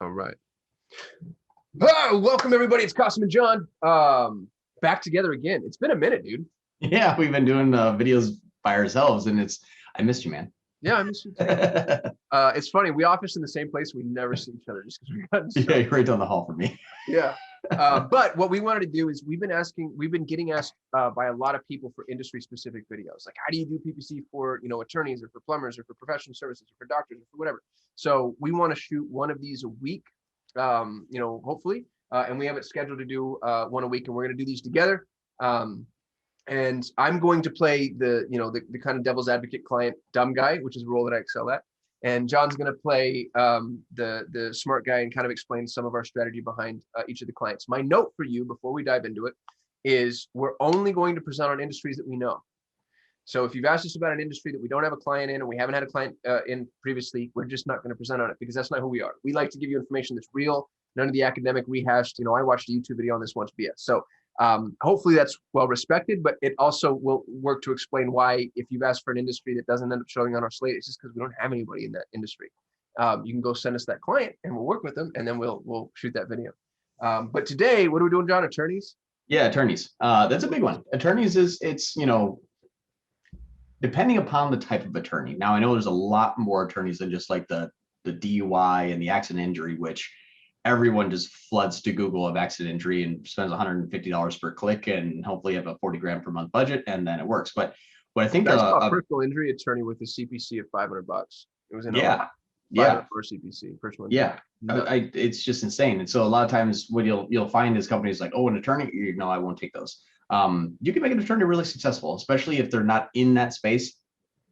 All right. Welcome everybody. It's Costum and John. Back together again. It's been a minute, dude. Yeah, we've been doing videos by ourselves, and I missed you, man. Yeah, I miss you too. It's funny. We office in the same place. We never see each other just because we got yeah, you're right down the hall from me. Yeah. But what we wanted to do is we've been getting asked by a lot of people for industry specific videos. Like, how do you do PPC for, attorneys or for plumbers or for professional services or for doctors or for whatever. So we want to shoot one of these a week, hopefully. And we have it scheduled to do one a week, and we're going to do these together. And I'm going to play the kind of devil's advocate client dumb guy, which is a role that I excel at. And John's going to play the smart guy and kind of explain some of our strategy behind each of the clients. My note for you before we dive into it is we're only going to present on industries that we know. So if you've asked us about an industry that we don't have a client in, and we haven't had a client in previously, we're just not going to present on it because that's not who we are. We like to give you information that's real, none of the academic rehashed. I watched a YouTube video on this once BS. So hopefully that's well respected, but it also will work to explain why, if you've asked for an industry that doesn't end up showing on our slate, it's just because we don't have anybody in that industry. You can go send us that client and we'll work with them, and then we'll shoot that video. But today, what are we doing, John? Attorneys? Yeah, attorneys. That's a big one. Attorneys it's depending upon the type of attorney. Now, I know there's a lot more attorneys than just like the DUI and the accident injury, which everyone just floods to Google of accident injury and spends $150 per click and hopefully have a 40 grand per month budget, and then it works. But what I think a personal injury attorney with a CPC of $500. It was in for CPC personal injury. Yeah, it's just insane. And so a lot of times what you'll find is companies like, oh, an attorney, I won't take those. You can make an attorney really successful, especially if they're not in that space,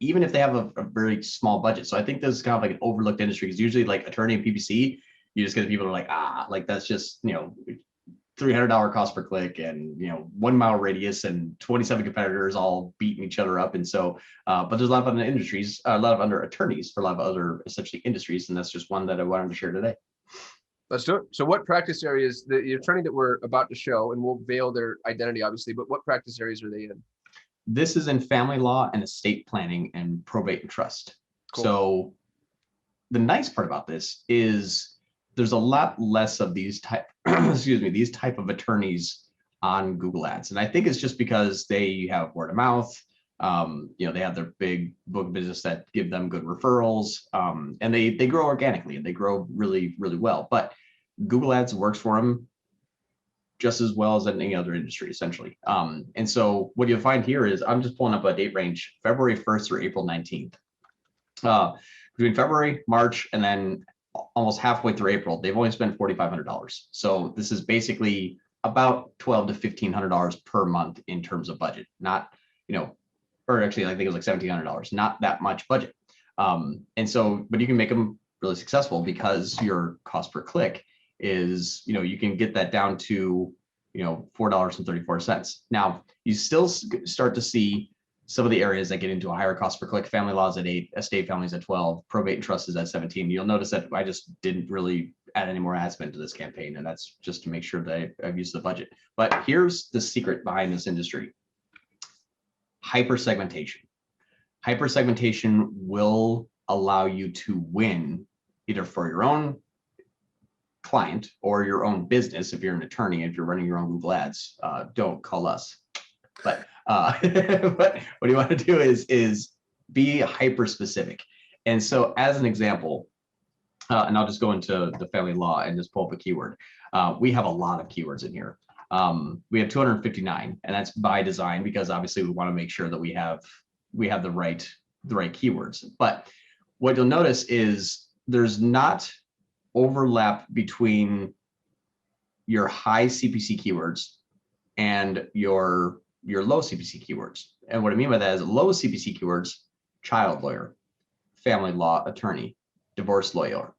even if they have a very small budget. So I think this is kind of like an overlooked industry, because usually like attorney and PPC, you just get the people who are like, that's just, $300 cost per click and, 1 mile radius and 27 competitors all beating each other up. And so, but there's a lot of other industries, a lot of other attorneys for a lot of other essentially industries. And that's just one that I wanted to share today. Let's do it. So what practice areas, the attorney that we're about to show, and we'll veil their identity obviously, but what practice areas are they in? This is in family law and estate planning and probate and trust. Cool. So the nice part about this is there's a lot less of these type of attorneys on Google Ads. And I think it's just because they have word of mouth, they have their big book of business that give them good referrals, and they grow organically and they grow really, really well. But Google Ads works for them just as well as any other industry, essentially. And so what you'll find here is I'm just pulling up a date range, February 1st through April 19th. Between February, March, and then almost halfway through April, they've only spent $4,500. So this is basically about $1,200 to $1,500 per month in terms of budget. Not, or actually I think it was like $1,700, not that much budget. And so, but you can make them really successful because your cost per click is, you can get that down to, $4.34. Now, you still start to see some of the areas that get into a higher cost per click. Family law is at 8, estate families at 12, probate and trust is at 17. You'll notice that I just didn't really add any more ad spend to this campaign, and that's just to make sure that I've used the budget. But here's the secret behind this industry. Hypersegmentation. Hypersegmentation will allow you to win either for your own client or your own business. If you're an attorney, if you're running your own Google Ads, don't call us. But but what you want to do is be hyper specific. And so as an example, and I'll just go into the family law and just pull up a keyword. We have a lot of keywords in here. We have 259, and that's by design because obviously we want to make sure that we have the right keywords. But what you'll notice is there's not overlap between your high CPC keywords and your low CPC keywords. And what I mean by that is low CPC keywords: child lawyer, family law attorney, divorce lawyer,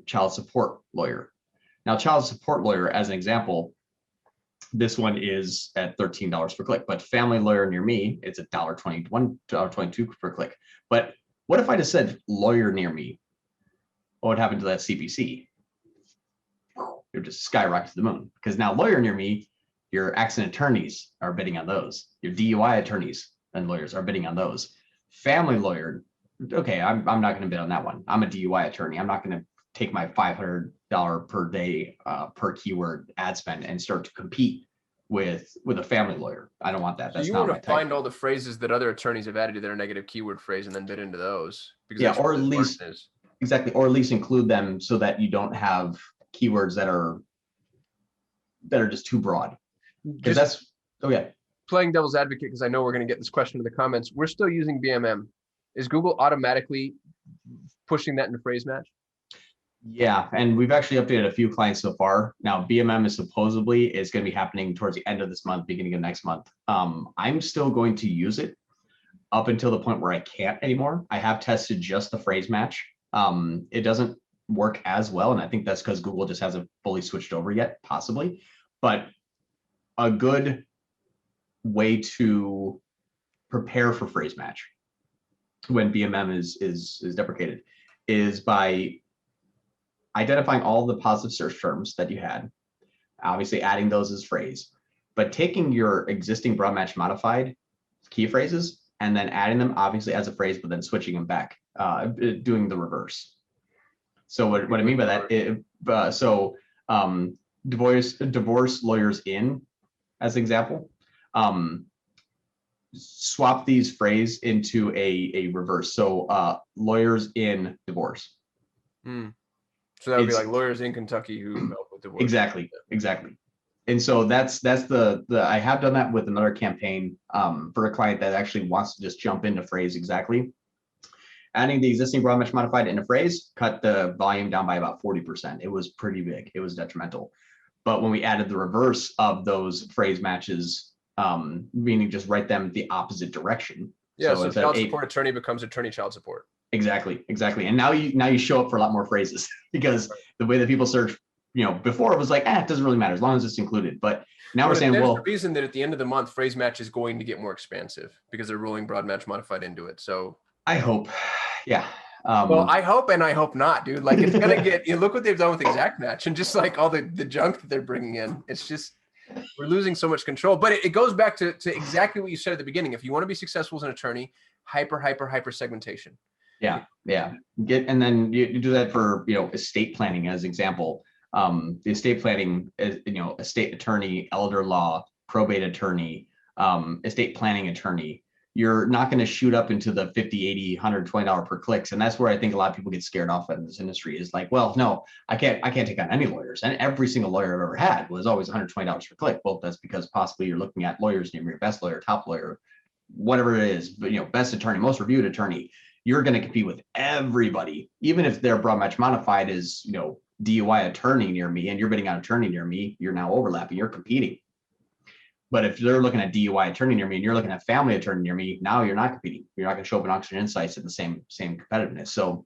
child support lawyer. Now, child support lawyer, as an example, this one is at $13 per click, but family lawyer near me, it's $1.21, $1.22 per click. But what if I just said lawyer near me? What would happen to that CPC? It would just skyrocket to the moon, because now lawyer near me, your accident attorneys are bidding on those. Your DUI attorneys and lawyers are bidding on those. Family lawyer, okay, I'm not going to bid on that one. I'm a DUI attorney. I'm not going to take my $500 per day per keyword ad spend and start to compete with a family lawyer. I don't want that. So That's you not want my to type. find all the phrases that other attorneys have added to their negative keyword phrase and then bid into those. Because Yeah, that's or what at the least margin is. exactly, or at least include them so that you don't have keywords that are just too broad. Because Just that's yeah. playing devil's advocate, because I know we're going to get this question in the comments. We're still using BMM. Is Google automatically pushing that into phrase match? Yeah, and we've actually updated a few clients so far. Now, BMM is supposedly going to be happening towards the end of this month, beginning of next month. I'm still going to use it up until the point where I can't anymore. I have tested just the phrase match. It doesn't work as well, and I think that's because Google just hasn't fully switched over yet, possibly. But a good way to prepare for phrase match when BMM is deprecated is by identifying all the positive search terms that you had, obviously adding those as phrase, but taking your existing broad match modified key phrases and then adding them obviously as a phrase, but then switching them back, doing the reverse. So what I mean by that, divorce lawyers in, as an example, swap these phrase into a reverse. So lawyers in divorce. So that would be like lawyers in Kentucky who help with divorce. Exactly. And so that's the I have done that with another campaign for a client that actually wants to just jump into phrase exactly. Adding the existing broad match modified into phrase cut the volume down by about 40%. It was pretty big. It was detrimental. But when we added the reverse of those phrase matches, meaning just write them the opposite direction. Yeah, so child support attorney becomes attorney child support. Exactly. And now you show up for a lot more phrases because the way that people search, before it was like, it doesn't really matter as long as it's included. But now we're saying, there's the reason that at the end of the month, phrase match is going to get more expansive because they're rolling broad match modified into it. So I hope, yeah. Well, I hope and I hope not, dude. Like it's gonna get. Look what they've done with exact match and just like all the junk that they're bringing in. It's just we're losing so much control. But it goes back to exactly what you said at the beginning. If you want to be successful as an attorney, hyper segmentation. Yeah. And then you do that for estate planning as example. The estate planning is estate attorney, elder law, probate attorney, estate planning attorney. You're not going to shoot up into the $50, $80, $120 per clicks, and that's where I think a lot of people get scared off in this industry. Is like, well, no, I can't take on any lawyers, and every single lawyer I've ever had was always $120 per click. Well, that's because possibly you're looking at lawyers named your best lawyer, top lawyer, whatever it is, but best attorney, most reviewed attorney. You're going to compete with everybody, even if their broad match modified is DUI attorney near me, and you're bidding on attorney near me. You're now overlapping. You're competing. But if they're looking at DUI attorney near me and you're looking at family attorney near me, now you're not competing. You're not going to show up in Auction Insights at the same competitiveness. So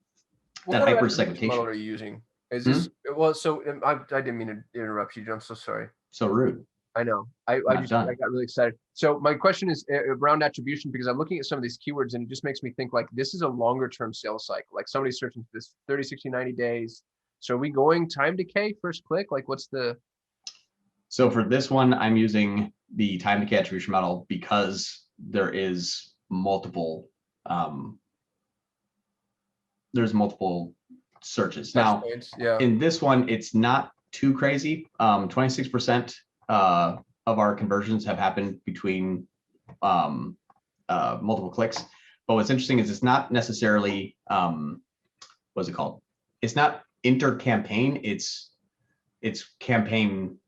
that hyper segmentation. What model are you using? Is this well? So I didn't mean to interrupt you. I'm so sorry. So rude. I know. I got really excited. So my question is around attribution, because I'm looking at some of these keywords and it just makes me think like this is a longer term sales cycle. Like somebody's searching for this 30, 60, 90 days. So are we going time decay, first click? Like what's the? So for this one, I'm using the time decay attribution model because there is multiple, searches. Now, in this one, it's not too crazy. 26% of our conversions have happened between multiple clicks. But what's interesting is it's not necessarily, what's it called? It's not inter-campaign, it's campaign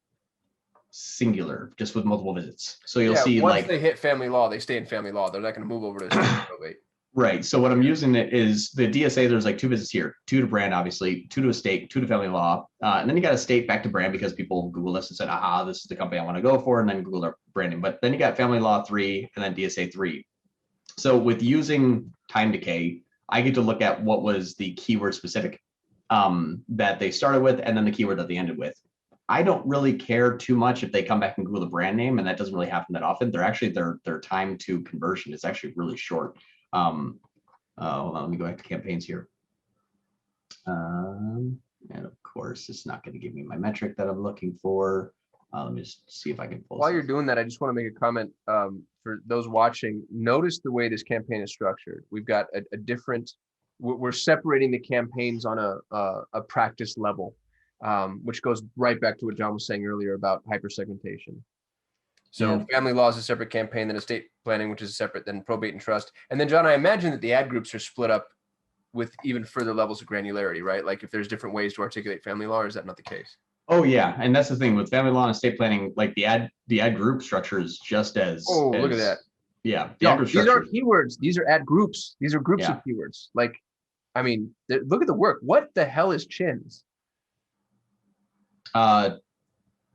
singular, just with multiple visits. So you'll see once they hit family law, they stay in family law. They're not going to move over to probate. Right. So what I'm using it is the DSA. There's like 2 visits here, 2 to brand, obviously, 2 to estate, 2 to family law, and then you got estate back to brand because people Google this and said, this is the company I want to go for, and then Google their branding. But then you got family law 3 and then DSA 3. So with using time decay, I get to look at what was the keyword specific that they started with, and then the keyword that they ended with. I don't really care too much if they come back and Google the brand name, and that doesn't really happen that often. They're actually their time to conversion is actually really short. Hold on, let me go back to campaigns here. And of course, it's not going to give me my metric that I'm looking for. Let me just see if I can pull. While you're doing that, I just want to make a comment for those watching. Notice the way this campaign is structured. We've got a different we're separating the campaigns on a practice level, which goes right back to what John was saying earlier about hypersegmentation. So family law is a separate campaign than estate planning, which is separate than probate and trust. And then, John, I imagine that the ad groups are split up with even further levels of granularity, right? Like if there's different ways to articulate family law, or is that not the case? Oh yeah, and that's the thing with family law and estate planning. Like the ad group structure is just as. Oh, look at that. Yeah, the ad group these aren't keywords. These are ad groups. These are groups of keywords. Like, I mean, look at the work. What the hell is chins?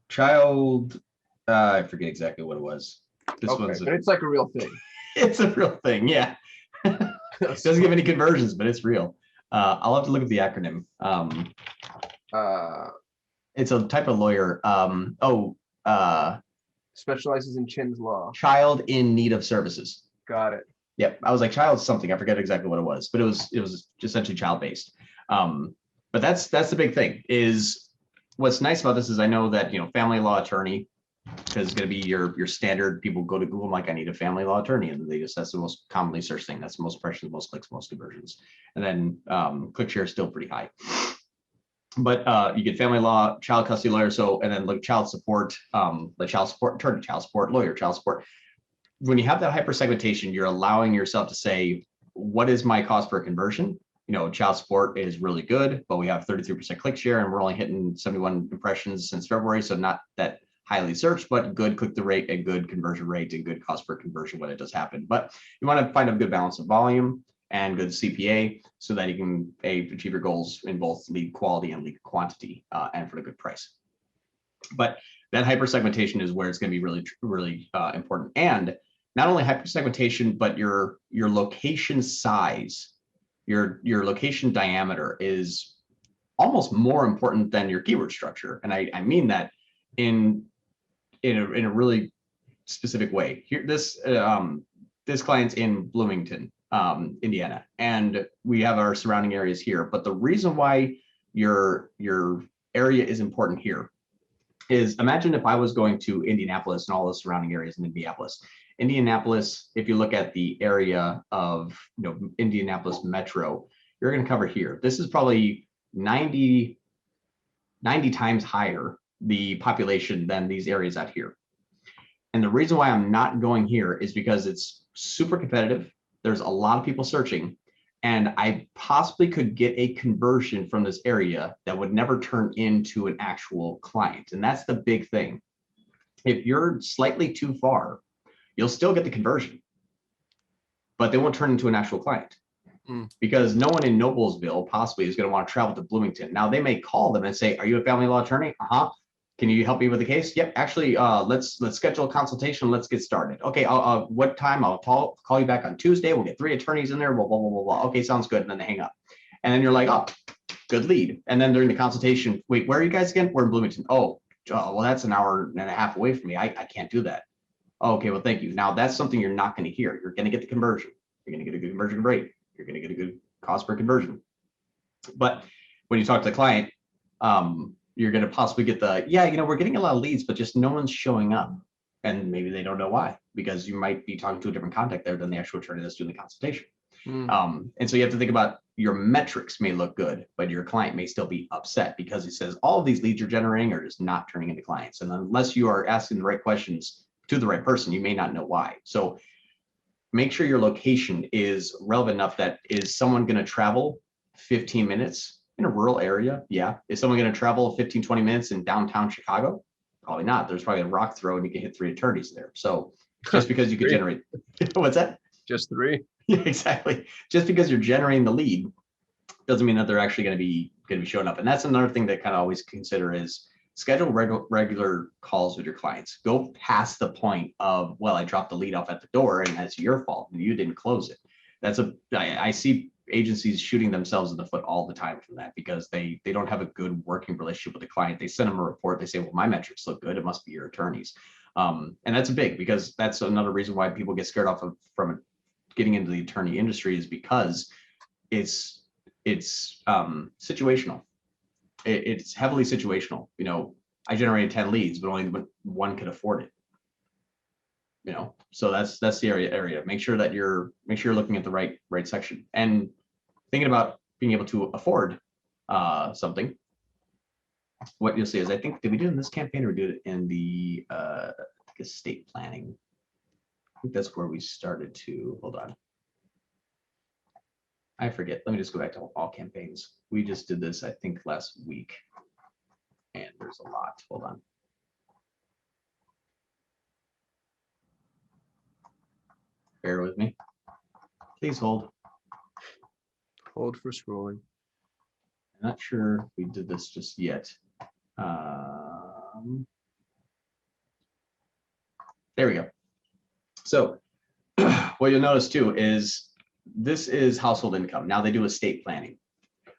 Child. I forget exactly what it was. This one's but it's like a real thing. It's a real thing, yeah. Doesn't give any conversions, but it's real. I'll have to look at the acronym. It's a type of lawyer. Specializes in chins law. Child in need of services. Got it. Yep. I was like child something. I forget exactly what it was, but it was essentially child based. But that's the big thing. Is what's nice about this is I know that family law attorney is going to be your standard. People go to Google, I'm like, I need a family law attorney, and that's the most commonly searched thing. That's the most impressions, most clicks, most conversions, and then click share is still pretty high. But you get family law, child custody lawyer, and then like child support, child support attorney, child support lawyer, child support. When you have that hyper segmentation, you're allowing yourself to say, what is my cost per conversion? Child support is really good, but we have 33% click share, and we're only hitting 71 impressions since February, so not that highly searched, but good click-through rate and good conversion rate and good cost per conversion when it does happen. But you want to find a good balance of volume and good CPA so that you can achieve your goals in both lead quality and lead quantity, and for a good price. But that hyper segmentation is where it's going to be really, really important. And not only hyper segmentation, but your location size, your location diameter is almost more important than your keyword structure. And I mean that in a really specific way. Here, this client's in Bloomington, Indiana, and we have our surrounding areas here. But the reason why your area is important here is, imagine if I was going to Indianapolis and all the surrounding areas in Indianapolis. Indianapolis, if you look at the area of Indianapolis Metro, you're going to cover here. This is probably 90 times higher the population than these areas out here. And the reason why I'm not going here is because it's super competitive. There's a lot of people searching, and I possibly could get a conversion from this area that would never turn into an actual client. And that's the big thing. If you're slightly too far, you'll still get the conversion, but they won't turn into an actual client. Because no one in Noblesville possibly is going to want to travel to Bloomington. Now, they may call them and say, are you a family law attorney? Can you help me with the case? Yep, actually, let's schedule a consultation. Let's get started. Okay, what time? I'll call you back on Tuesday. We'll get 3 attorneys in there, blah, blah, blah, blah, blah. Okay, sounds good. And then they hang up. And then you're like, oh, good lead. And then during the consultation, wait, where are you guys again? We're in Bloomington. Oh, well, that's an hour and a half away from me. I can't do that. Okay, well, thank you. Now, that's something you're not going to hear. You're going to get the conversion. You're going to get a good conversion rate. You're going to get a good cost per conversion. But when you talk to the client, you're going to possibly get we're getting a lot of leads, but just no one's showing up. And maybe they don't know why, because you might be talking to a different contact there than the actual attorney that's doing the consultation. And so you have to think about your metrics may look good, but your client may still be upset because he says all of these leads you're generating are just not turning into clients. And unless you are asking the right questions to the right person, you may not know why. So make sure your location is relevant enough that is someone going to travel 15 minutes in a rural area? Yeah. Is someone going to travel 15, 20 minutes in downtown Chicago? Probably not. There's probably a rock throw and you can hit 3 attorneys there. So just because you could generate, what's that? Just 3. Yeah, exactly. Just because you're generating the lead doesn't mean that they're actually going to be showing up. And that's another thing that kind of always consider is schedule regular calls with your clients. Go past the point of, well, I dropped the lead off at the door and that's your fault and you didn't close it. I see agencies shooting themselves in the foot all the time from that because they don't have a good working relationship with the client. They send them a report. They say, well, my metrics look good. It must be your attorneys. And that's big because that's another reason why people get scared off from getting into the attorney industry is because it's situational. It's heavily situational. I generated 10 leads, but only one could afford it. So that's the area. Make sure you're looking at the right section. And thinking about being able to afford something, what you'll see is, I think, did we do it in this campaign or do it in the estate planning? I think that's where we started to, hold on. I forget. Let me just go back to all campaigns. We just did this, I think, last week. And there's a lot. Hold on. Bear with me. Please hold. Hold for scrolling. I'm not sure if we did this just yet. There we go. So what you'll notice too is this is household income. Now they do estate planning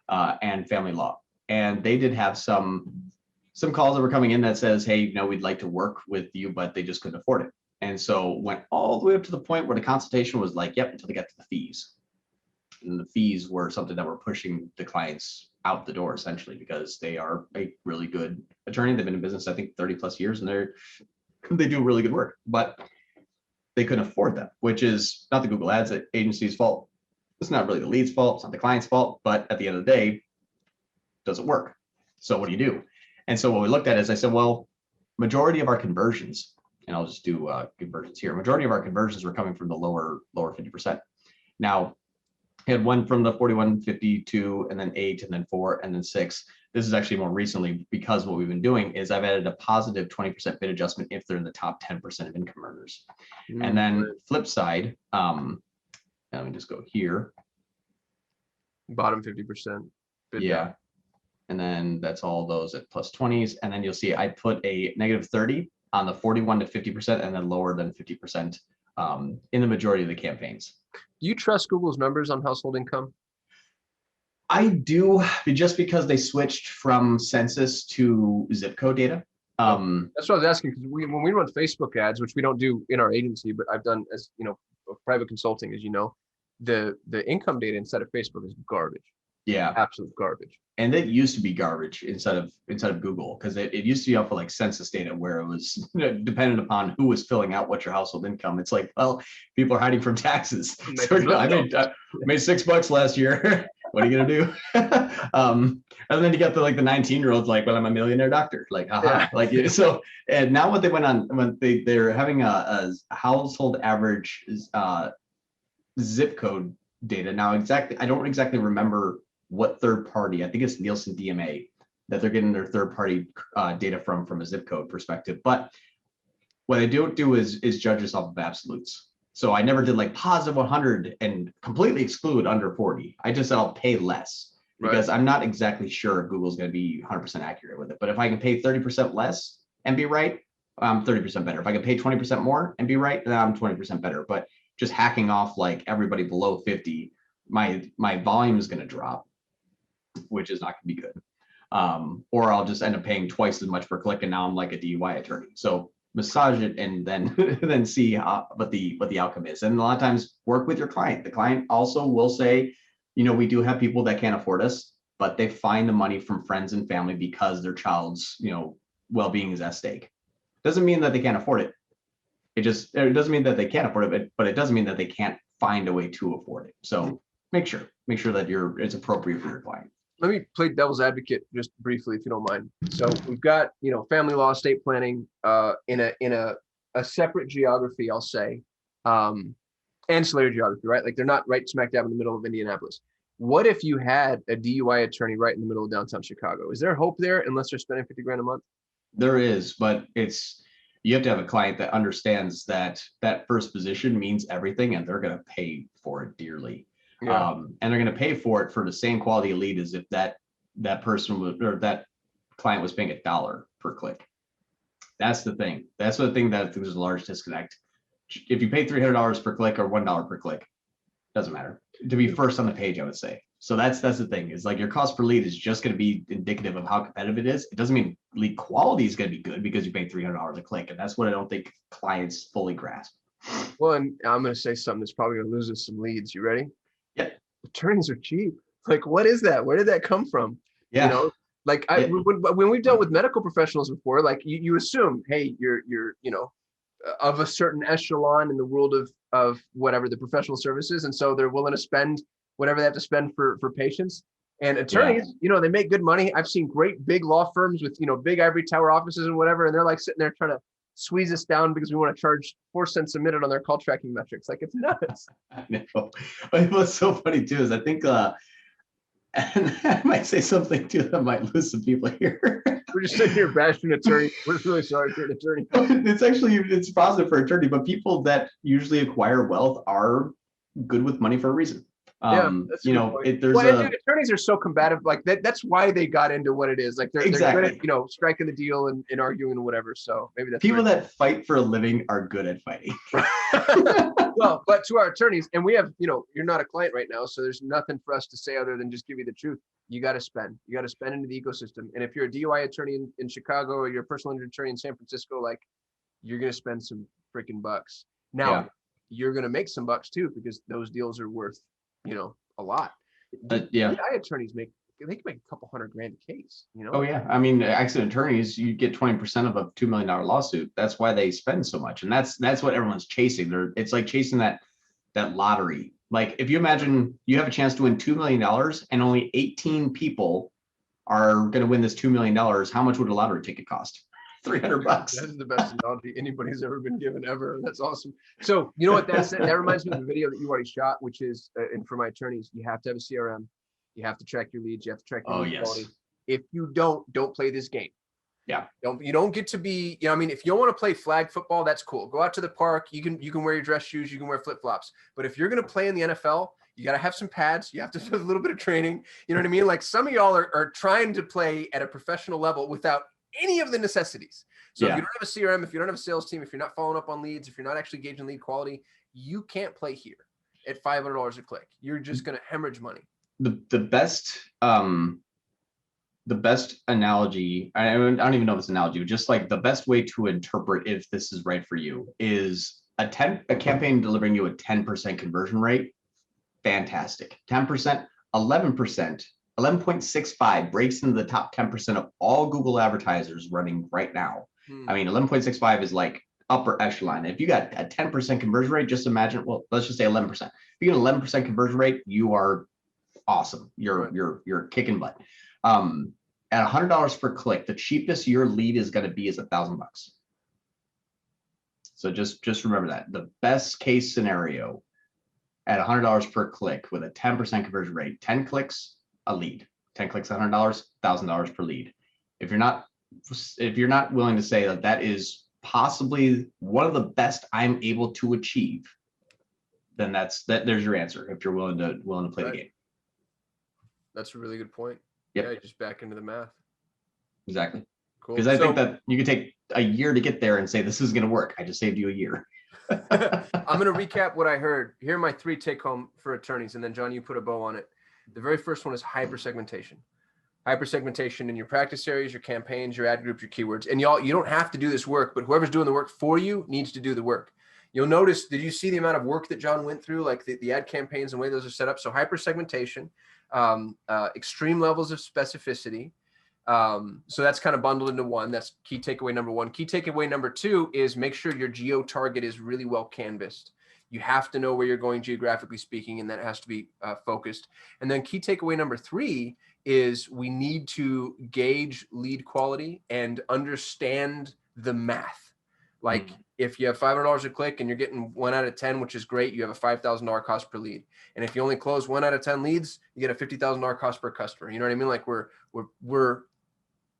and family law. And they did have some calls that were coming in that says, hey, you know, we'd like to work with you, but they just couldn't afford it. And so went all the way up to the point where the consultation was like, yep, until they got to the fees. And the fees were something that were pushing the clients out the door, essentially, because they are a really good attorney. They've been in business, I think, 30+ years, and they do really good work, but they couldn't afford them, which is not the Google Ads agency's fault. It's not really the lead's fault. It's not the client's fault, but at the end of the day, it doesn't work. So what do you do? And so what we looked at is, I said, well, majority of our conversions, and I'll just do conversions here. Majority of our conversions were coming from the lower 50%. Now, I had one from the 41, 52, and then 8, and then 4, and then 6. This is actually more recently, because what we've been doing is I've added a positive 20% bid adjustment if they're in the top 10% of income earners. And then flip side, let me just go here. Bottom 50%. Bid Yeah. down. And then that's all those at plus 20s. And then you'll see I put a negative 30 on the 41 to 50%, and then lower than 50% in the majority of the campaigns. Do you trust Google's numbers on household income? I do, just because they switched from census to zip code data. That's what I was asking, because when we run Facebook ads, which we don't do in our agency, but I've done as private consulting, as you know, the income data inside of Facebook is garbage. Yeah, absolute garbage. And it used to be garbage inside of Google, because it used to be off of like census data, where it was dependent upon who was filling out what's your household income. It's like, well, people are hiding from taxes. So, I made $6 last year. What are you gonna do? And then you got the 19-year-olds like, well, I'm a millionaire doctor. Like, haha. Yeah. So, and now what they went on, when they're having a household average zip code data. Now, I don't exactly remember what third party. I think it's Nielsen DMA that they're getting their third party data from a zip code perspective. But what I don't do is judge this off of absolutes. So I never did like positive 100 and completely exclude under 40. I just said I'll pay less, because I'm not exactly sure if Google's going to be 100% accurate with it. But if I can pay 30% less and be right, I'm 30% better. If I can pay 20% more and be right, then I'm 20% better. But just hacking off like everybody below 50, my volume is going to drop, which is not going to be good. Or I'll just end up paying twice as much per click, and now I'm like a DUI attorney. So massage it and then see what the outcome is. And a lot of times work with your client. The client also will say, we do have people that can't afford us, but they find the money from friends and family because their child's well-being is at stake. Doesn't mean that they can't afford it. It doesn't mean that they can't afford it, but it doesn't mean that they can't find a way to afford it. So make sure that it's appropriate for your client. Let me play devil's advocate just briefly, if you don't mind. So we've got, family law, estate planning in a separate geography, I'll say, ancillary geography, right? Like they're not right smack dab in the middle of Indianapolis. What if you had a DUI attorney right in the middle of downtown Chicago? Is there hope there, unless they're spending $50,000 a month? There is, but you have to have a client that understands that first position means everything, and they're going to pay for it dearly. Yeah. And they're going to pay for it for the same quality of lead as if that person or that client was paying $1 per click. That's the thing. That's the thing that there's a large disconnect. If you pay $300 per click or $1 per click, doesn't matter. To be first on the page, I would say. So that's the thing, is like your cost per lead is just going to be indicative of how competitive it is. It doesn't mean lead quality is going to be good because you pay $300 a click, and that's what I don't think clients fully grasp. Well, and I'm going to say something that's probably going to lose us some leads. You ready? Yeah. Attorneys are cheap. Like, what is that? Where did that come from? Yeah. When we've dealt with medical professionals before, like you assume, hey, you're of a certain echelon in the world of whatever the professional services, and so they're willing to spend whatever they have to spend for patients. And attorneys, you know, they make good money. I've seen great big law firms with, you know, big ivory tower offices and whatever, and they're like sitting there trying to squeeze us down because we want to charge 4 cents a minute on their call tracking metrics. Like, it's nuts. I know. But what's so funny too is I think, and I might say something too that might lose some people here. We're just sitting here bashing attorney. We're really sorry for an attorney. It's positive for attorney, but people that usually acquire wealth are good with money for a reason. That's you know, dude, attorneys are so combative. Like that's why they got into what it is. Like they're good at, you know, striking the deal and arguing and whatever. So maybe that's people that fight for a living are good at fighting. Well, but to our attorneys, and we have, you know, you're not a client right now, so there's nothing for us to say other than just give you the truth. You got to spend. You got to spend into the ecosystem. And if you're a DUI attorney in Chicago or you're a personal injury attorney in San Francisco, like you're gonna spend some freaking bucks. Now you're gonna make some bucks too because those deals are worth, you know, a lot. DUI attorneys they can make a couple $100,000 a case, you know? Oh yeah. I mean, accident attorneys, you get 20% of a $2 million lawsuit. That's why they spend so much. And that's what everyone's chasing. It's like chasing that lottery. Like if you imagine you have a chance to win $2 million and only 18 people are going to win this $2 million, how much would a lottery ticket cost? $300. That is the best analogy anybody's ever been given ever. That's awesome. So you know what that reminds me of the video that you already shot, which is, and for my attorneys, you have to have a CRM. You have to track your leads. You have to track your lead quality. If you don't play this game. Yeah. You don't get to be, you know, I mean, if you don't want to play flag football, that's cool. Go out to the park. You can wear your dress shoes. You can wear flip flops. But if you're going to play in the NFL, you got to have some pads. You have to do a little bit of training. You know what I mean? Like some of y'all are trying to play at a professional level without any of the necessities. So if you don't have a CRM, if you don't have a sales team, if you're not following up on leads, if you're not actually gauging lead quality, you can't play here at $500 a click. You're just going to hemorrhage money. The best analogy, I don't even know if it's an analogy, just like the best way to interpret if this is right for you is a campaign delivering you a 10% conversion rate. Fantastic. 10%, 11%, 11.65 breaks into the top 10% of all Google advertisers running right now. I mean, 11.65 is like upper echelon. If you got a 10% conversion rate, just imagine, well, let's just say 11%. If you get 11% conversion rate, you are awesome. You're kicking butt. At $100 per click, the cheapest your lead is going to be is $1,000. So just remember that. The best case scenario at $100 per click with a 10% conversion rate, 10 clicks, a lead. 10 clicks, $100, $1,000 per lead. If you're not willing to say that is possibly one of the best I'm able to achieve, then there's your answer. If you're willing to play the game. That's a really good point. Yep. Yeah, just back into the math. Exactly. Cool. Because I think that you could take a year to get there and say, this is going to work. I just saved you a year. I'm going to recap what I heard. Here are my 3 take home for attorneys. And then John, you put a bow on it. The very first one is hypersegmentation. Hypersegmentation in your practice areas, your campaigns, your ad groups, your keywords. And y'all, you don't have to do this work, but whoever's doing the work for you needs to do the work. You'll notice, did you see the amount of work that John went through, like the ad campaigns and the way those are set up? So hypersegmentation, extreme levels of specificity. So that's kind of bundled into one. That's key takeaway number 1. Key takeaway number 2 is make sure your geo target is really well canvassed. You have to know where you're going geographically speaking, and that has to be focused. And then key takeaway number 3 is we need to gauge lead quality and understand the math. Like if you have $500 a click and you're getting 1 out of 10, which is great, you have a $5,000 cost per lead. And if you only close 1 out of 10 leads, you get a $50,000 cost per customer. You know what I mean? Like we're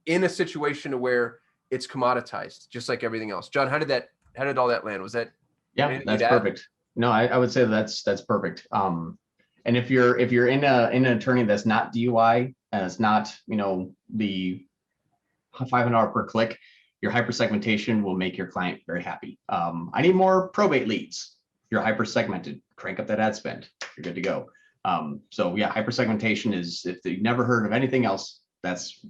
in a situation where it's commoditized, just like everything else. John, how did all that land? Was that? Yeah, that's perfect. No, I would say that's perfect. And if you're in an attorney that's not DUI and it's not, you know, the $500 per click, your hypersegmentation will make your client very happy. I need more probate leads. You're hypersegmented, crank up that ad spend. You're good to go. So yeah, hypersegmentation is, if you've never heard of anything else, that's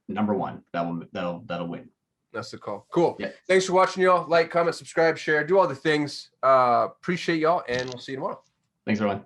number 1. That'll win. That's the call. Cool. Yeah. Thanks for watching, y'all. Like, comment, subscribe, share, do all the things. Appreciate y'all, and we'll see you tomorrow. Thanks, everyone.